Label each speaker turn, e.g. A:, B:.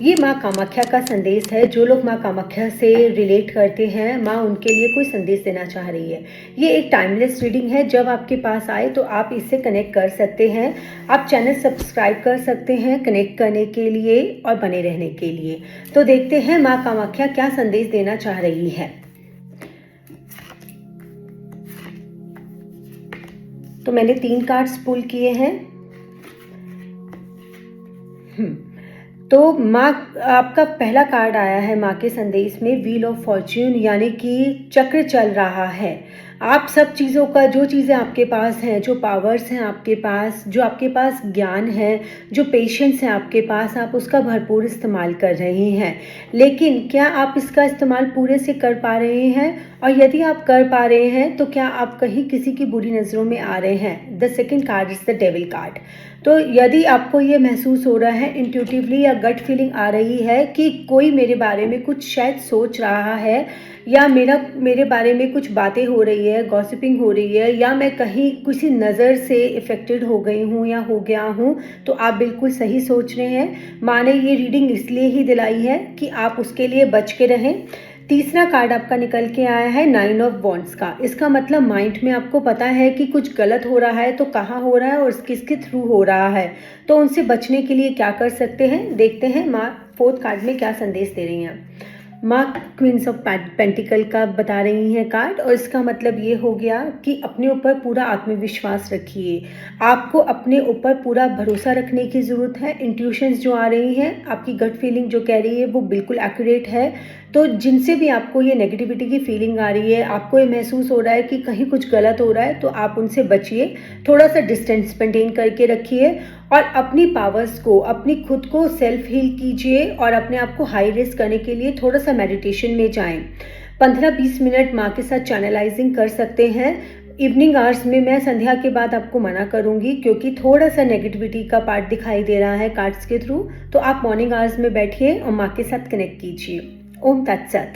A: ये माँ कामाख्या का संदेश है। जो लोग माँ कामाख्या से रिलेट करते हैं, माँ उनके लिए कोई संदेश देना चाह रही है। ये एक टाइमलेस रीडिंग है। जब आपके पास आए तो आप इससे कनेक्ट कर सकते हैं। आप चैनल सब्सक्राइब कर सकते हैं कनेक्ट करने के लिए और बने रहने के लिए। तो देखते हैं माँ कामाख्या क्या संदेश देना चाह रही है। तो मैंने 3 कार्ड्स पुल किए हैं। तो माँ, आपका पहला कार्ड आया है माँ के संदेश में व्हील ऑफ फॉर्च्यून, यानी कि चक्र चल रहा है। आप सब चीज़ों का, जो चीज़ें आपके पास हैं, जो पावर्स हैं आपके पास, जो आपके पास ज्ञान है, जो पेशेंस है आपके पास, आप उसका भरपूर इस्तेमाल कर रही हैं। लेकिन क्या आप इसका इस्तेमाल पूरे से कर पा रहे हैं? और यदि आप कर पा रहे हैं तो क्या आप कहीं किसी की बुरी नज़रों में आ रहे हैं? The second card is the devil card. तो यदि आपको ये महसूस हो रहा है, इंट्यूटिवली या गट फीलिंग आ रही है कि कोई मेरे बारे में कुछ शायद सोच रहा है, या मेरे बारे में कुछ बातें हो रही है, गॉसिपिंग हो रही है, या मैं कहीं किसी नज़र से इफ़ेक्टेड हो गई हूँ या हो गया हूँ, तो आप बिल्कुल सही सोच रहे हैं। माँ ने ये रीडिंग इसलिए ही दिलाई है कि आप उसके लिए बच के रहें। तीसरा कार्ड आपका निकल के आया है 9 ऑफ वॉन्ड्स का। इसका मतलब माइंड में आपको पता है कि कुछ गलत हो रहा है, तो कहाँ हो रहा है और किसके थ्रू हो रहा है, तो उनसे बचने के लिए क्या कर सकते हैं, देखते हैं माँ फोर्थ कार्ड में क्या संदेश दे रही हैं। माँ क्वींस ऑफ पेंटिकल का बता रही हैं कार्ड, और इसका मतलब ये हो गया कि अपने ऊपर पूरा आत्मविश्वास रखिए। आपको अपने ऊपर पूरा भरोसा रखने की ज़रूरत है। इंट्यूशंस जो आ रही हैं, आपकी गट फीलिंग जो कह रही है वो बिल्कुल एक्यूरेट है। तो जिनसे भी आपको ये नेगेटिविटी की फीलिंग आ रही है, आपको ये महसूस हो रहा है कि कहीं कुछ गलत हो रहा है, तो आप उनसे बचिए। थोड़ा सा डिस्टेंस मेंटेन करके रखिए और अपनी पावर्स को, अपनी खुद को सेल्फ हील कीजिए और अपने आप को हाई रेस करने के लिए थोड़ा सा मेडिटेशन में जाएं। 15-20 मिनट माँ के साथ चैनलाइजिंग कर सकते हैं। इवनिंग आवर्स में मैं संध्या के बाद आपको मना करूंगी, क्योंकि थोड़ा सा नेगेटिविटी का पार्ट दिखाई दे रहा है कार्ड्स के थ्रू। तो आप मॉर्निंग आवर्स में बैठिए और माँ के साथ कनेक्ट कीजिए। ओम तत्सत।